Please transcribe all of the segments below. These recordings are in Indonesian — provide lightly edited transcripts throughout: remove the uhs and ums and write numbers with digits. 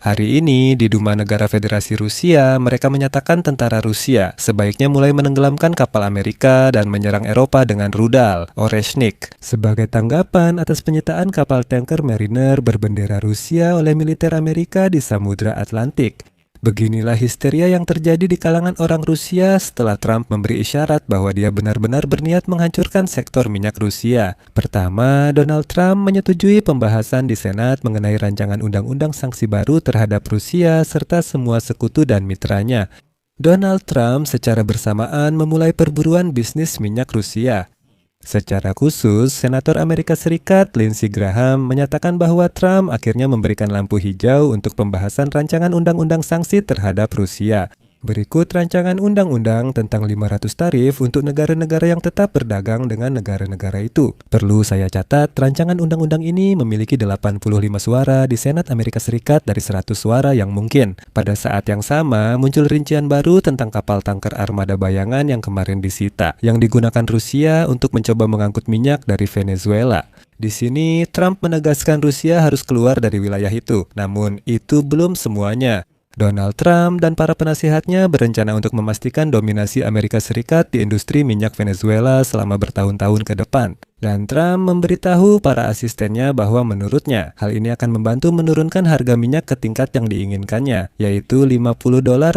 Hari ini, di Duma Negara Federasi Rusia, mereka menyatakan tentara Rusia sebaiknya mulai menenggelamkan kapal Amerika dan menyerang Eropa dengan rudal, Oreshnik, sebagai tanggapan atas penyitaan kapal tanker Mariner berbendera Rusia oleh militer Amerika di Samudra Atlantik. Beginilah histeria yang terjadi di kalangan orang Rusia setelah Trump memberi isyarat bahwa dia benar-benar berniat menghancurkan sektor minyak Rusia. Pertama, Donald Trump menyetujui pembahasan di Senat mengenai rancangan undang-undang sanksi baru terhadap Rusia serta semua sekutu dan mitranya. Donald Trump secara bersamaan memulai perburuan bisnis minyak Rusia. Secara khusus, Senator Amerika Serikat Lindsey Graham menyatakan bahwa Trump akhirnya memberikan lampu hijau untuk pembahasan rancangan undang-undang sanksi terhadap Rusia. Berikut rancangan undang-undang tentang 500 tarif untuk negara-negara yang tetap berdagang dengan negara-negara itu. Perlu saya catat, rancangan undang-undang ini memiliki 85 suara di Senat Amerika Serikat dari 100 suara yang mungkin. Pada saat yang sama, muncul rincian baru tentang kapal tanker armada bayangan yang kemarin disita, yang digunakan Rusia untuk mencoba mengangkut minyak dari Venezuela. Di sini, Trump menegaskan Rusia harus keluar dari wilayah itu. Namun, itu belum semuanya. Donald Trump dan para penasihatnya berencana untuk memastikan dominasi Amerika Serikat di industri minyak Venezuela selama bertahun-tahun ke depan. Dan Trump memberitahu para asistennya bahwa menurutnya, hal ini akan membantu menurunkan harga minyak ke tingkat yang diinginkannya, yaitu $50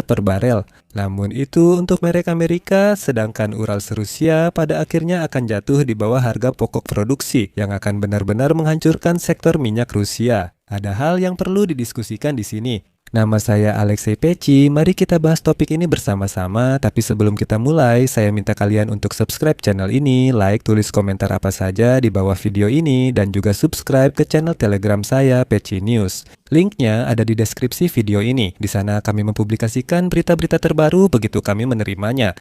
per barel. Namun itu untuk merek Amerika, sedangkan Urals Rusia pada akhirnya akan jatuh di bawah harga pokok produksi yang akan benar-benar menghancurkan sektor minyak Rusia. Ada hal yang perlu didiskusikan di sini. Nama saya Alexei Peci, mari kita bahas topik ini bersama-sama, tapi sebelum kita mulai, saya minta kalian untuk subscribe channel ini, like, tulis komentar apa saja di bawah video ini, dan juga subscribe ke channel Telegram saya, Peci News. Linknya ada di deskripsi video ini, di sana kami mempublikasikan berita-berita terbaru begitu kami menerimanya.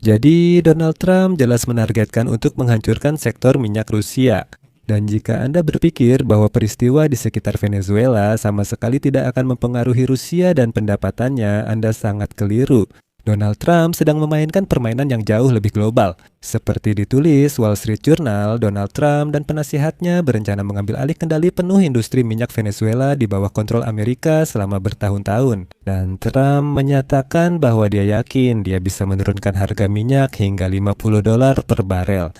Jadi, Donald Trump jelas menargetkan untuk menghancurkan sektor minyak Rusia. Dan jika Anda berpikir bahwa peristiwa di sekitar Venezuela sama sekali tidak akan mempengaruhi Rusia dan pendapatannya, Anda sangat keliru. Donald Trump sedang memainkan permainan yang jauh lebih global. Seperti ditulis Wall Street Journal, Donald Trump dan penasihatnya berencana mengambil alih kendali penuh industri minyak Venezuela di bawah kontrol Amerika selama bertahun-tahun. Dan Trump menyatakan bahwa dia yakin dia bisa menurunkan harga minyak hingga $50 per barel.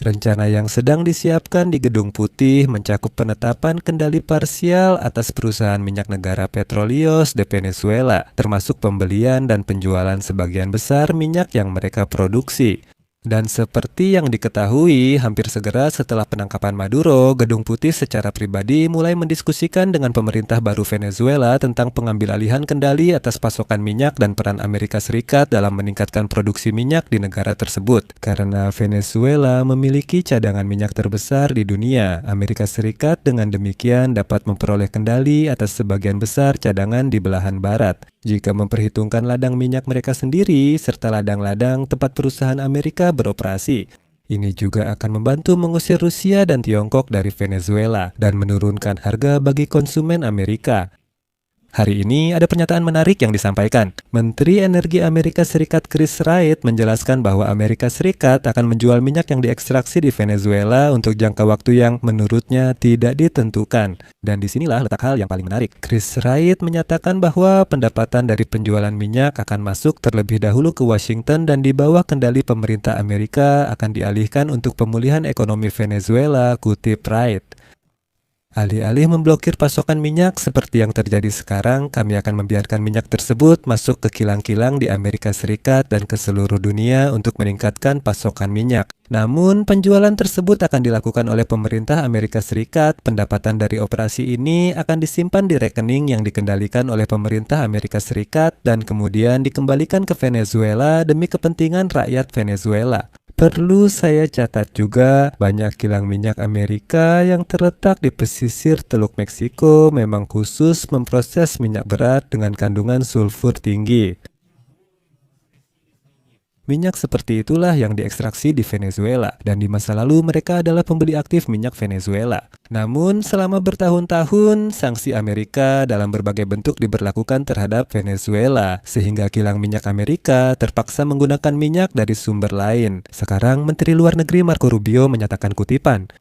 Rencana yang sedang disiapkan di Gedung Putih mencakup penetapan kendali parsial atas perusahaan minyak negara Petróleos de Venezuela, termasuk pembelian dan penjualan sebagian besar minyak yang mereka produksi. Dan seperti yang diketahui, hampir segera setelah penangkapan Maduro, Gedung Putih secara pribadi mulai mendiskusikan dengan pemerintah baru Venezuela tentang pengambil alihan kendali atas pasokan minyak dan peran Amerika Serikat dalam meningkatkan produksi minyak di negara tersebut. Karena Venezuela memiliki cadangan minyak terbesar di dunia, Amerika Serikat dengan demikian dapat memperoleh kendali atas sebagian besar cadangan di belahan barat. Jika memperhitungkan ladang minyak mereka sendiri, serta ladang-ladang tempat perusahaan Amerika beroperasi. Ini juga akan membantu mengusir Rusia dan Tiongkok dari Venezuela dan menurunkan harga bagi konsumen Amerika. Hari ini ada pernyataan menarik yang disampaikan. Menteri Energi Amerika Serikat Chris Wright menjelaskan bahwa Amerika Serikat akan menjual minyak yang diekstraksi di Venezuela untuk jangka waktu yang menurutnya tidak ditentukan. Dan disinilah letak hal yang paling menarik. Chris Wright menyatakan bahwa pendapatan dari penjualan minyak akan masuk terlebih dahulu ke Washington dan di bawah kendali pemerintah Amerika akan dialihkan untuk pemulihan ekonomi Venezuela, kutip Wright. Alih-alih memblokir pasokan minyak seperti yang terjadi sekarang, kami akan membiarkan minyak tersebut masuk ke kilang-kilang di Amerika Serikat dan ke seluruh dunia untuk meningkatkan pasokan minyak. Namun, penjualan tersebut akan dilakukan oleh pemerintah Amerika Serikat. Pendapatan dari operasi ini akan disimpan di rekening yang dikendalikan oleh pemerintah Amerika Serikat dan kemudian dikembalikan ke Venezuela demi kepentingan rakyat Venezuela. Perlu saya catat juga, banyak kilang minyak Amerika yang terletak di pesisir Teluk Meksiko memang khusus memproses minyak berat dengan kandungan sulfur tinggi. Minyak seperti itulah yang diekstraksi di Venezuela, dan di masa lalu mereka adalah pembeli aktif minyak Venezuela. Namun, selama bertahun-tahun, sanksi Amerika dalam berbagai bentuk diberlakukan terhadap Venezuela, sehingga kilang minyak Amerika terpaksa menggunakan minyak dari sumber lain. Sekarang, Menteri Luar Negeri Marco Rubio menyatakan kutipan,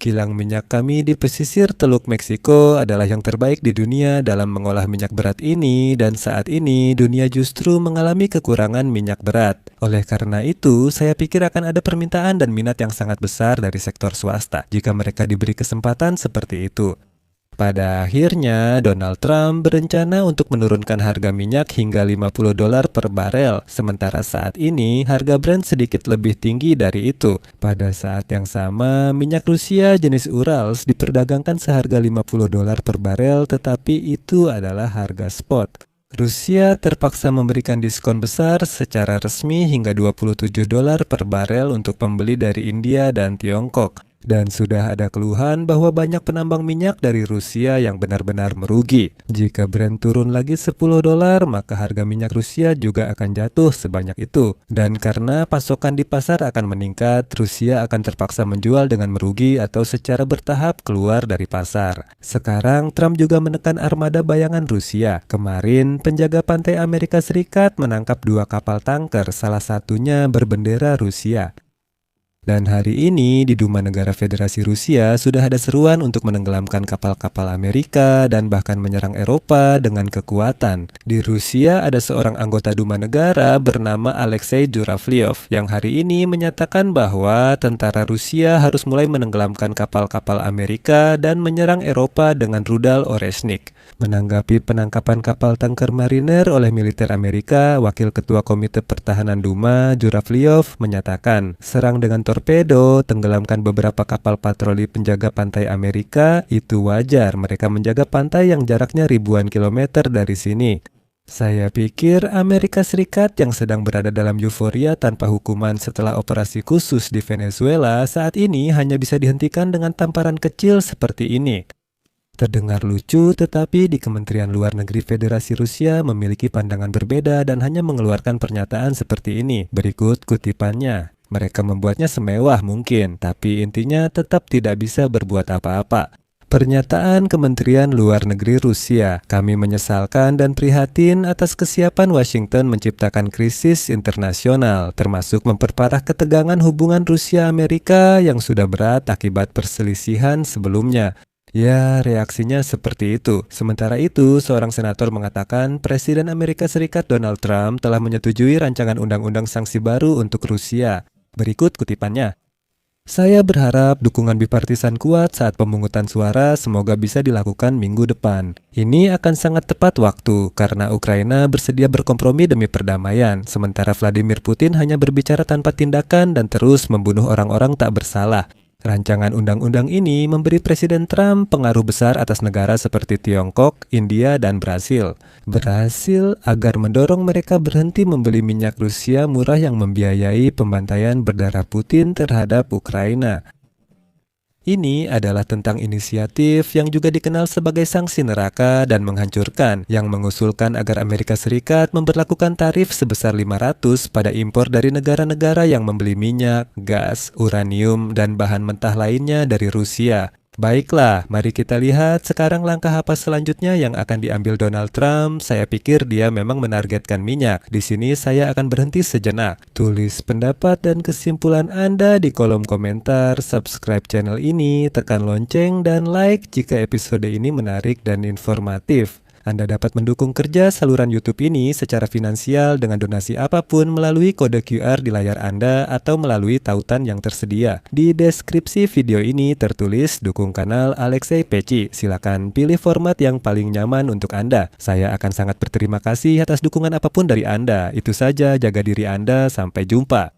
Kilang minyak kami di pesisir Teluk Meksiko adalah yang terbaik di dunia dalam mengolah minyak berat ini, dan saat ini dunia justru mengalami kekurangan minyak berat. Oleh karena itu, saya pikir akan ada permintaan dan minat yang sangat besar dari sektor swasta jika mereka diberi kesempatan seperti itu. Pada akhirnya, Donald Trump berencana untuk menurunkan harga minyak hingga $50 per barel, sementara saat ini harga Brent sedikit lebih tinggi dari itu. Pada saat yang sama, minyak Rusia jenis Urals diperdagangkan seharga $50 per barel, tetapi itu adalah harga spot. Rusia terpaksa memberikan diskon besar secara resmi hingga $27 per barel untuk pembeli dari India dan Tiongkok. Dan sudah ada keluhan bahwa banyak penambang minyak dari Rusia yang benar-benar merugi. Jika Brent turun lagi $10, maka harga minyak Rusia juga akan jatuh sebanyak itu. Dan karena pasokan di pasar akan meningkat, Rusia akan terpaksa menjual dengan merugi atau secara bertahap keluar dari pasar. Sekarang Trump juga menekan armada bayangan Rusia. Kemarin, penjaga pantai Amerika Serikat menangkap 2 kapal tanker, salah satunya berbendera Rusia. Dan hari ini di Duma Negara Federasi Rusia sudah ada seruan untuk menenggelamkan kapal-kapal Amerika dan bahkan menyerang Eropa dengan kekuatan. Di Rusia ada seorang anggota Duma Negara bernama Alexei Juraflyov yang hari ini menyatakan bahwa tentara Rusia harus mulai menenggelamkan kapal-kapal Amerika dan menyerang Eropa dengan rudal Oreshnik. Menanggapi penangkapan kapal tanker mariner oleh militer Amerika, Wakil Ketua Komite Pertahanan Duma, Juraflyov, menyatakan, serang dengan torpedo, tenggelamkan beberapa kapal patroli penjaga pantai Amerika, itu wajar. Mereka menjaga pantai yang jaraknya ribuan kilometer dari sini. Saya pikir Amerika Serikat yang sedang berada dalam euforia tanpa hukuman setelah operasi khusus di Venezuela saat ini hanya bisa dihentikan dengan tamparan kecil seperti ini. Terdengar lucu, tetapi di Kementerian Luar Negeri Federasi Rusia memiliki pandangan berbeda dan hanya mengeluarkan pernyataan seperti ini. Berikut kutipannya. Mereka membuatnya semewah mungkin, tapi intinya tetap tidak bisa berbuat apa-apa. Pernyataan Kementerian Luar Negeri Rusia, kami menyesalkan dan prihatin atas kesiapan Washington menciptakan krisis internasional, termasuk memperparah ketegangan hubungan Rusia-Amerika yang sudah berat akibat perselisihan sebelumnya. Ya, reaksinya seperti itu. Sementara itu, seorang senator mengatakan Presiden Amerika Serikat Donald Trump telah menyetujui rancangan undang-undang sanksi baru untuk Rusia. Berikut kutipannya. Saya berharap dukungan bipartisan kuat saat pemungutan suara semoga bisa dilakukan minggu depan. Ini akan sangat tepat waktu karena Ukraina bersedia berkompromi demi perdamaian, sementara Vladimir Putin hanya berbicara tanpa tindakan dan terus membunuh orang-orang tak bersalah. Rancangan undang-undang ini memberi Presiden Trump pengaruh besar atas negara seperti Tiongkok, India, dan Brasil. Berhasil agar mendorong mereka berhenti membeli minyak Rusia murah yang membiayai pembantaian berdarah Putin terhadap Ukraina. Ini adalah tentang inisiatif yang juga dikenal sebagai sanksi neraka dan menghancurkan, yang mengusulkan agar Amerika Serikat memberlakukan tarif sebesar 500 pada impor dari negara-negara yang membeli minyak, gas, uranium, dan bahan mentah lainnya dari Rusia. Baiklah, mari kita lihat sekarang langkah apa selanjutnya yang akan diambil Donald Trump. Saya pikir dia memang menargetkan minyak. Di sini saya akan berhenti sejenak. Tulis pendapat dan kesimpulan Anda di kolom komentar, subscribe channel ini, tekan lonceng, dan like jika episode ini menarik dan informatif. Anda dapat mendukung kerja saluran YouTube ini secara finansial dengan donasi apapun melalui kode QR di layar Anda atau melalui tautan yang tersedia. Di deskripsi video ini tertulis dukung kanal Alexei Peci. Silakan pilih format yang paling nyaman untuk Anda. Saya akan sangat berterima kasih atas dukungan apapun dari Anda. Itu saja, jaga diri Anda, sampai jumpa.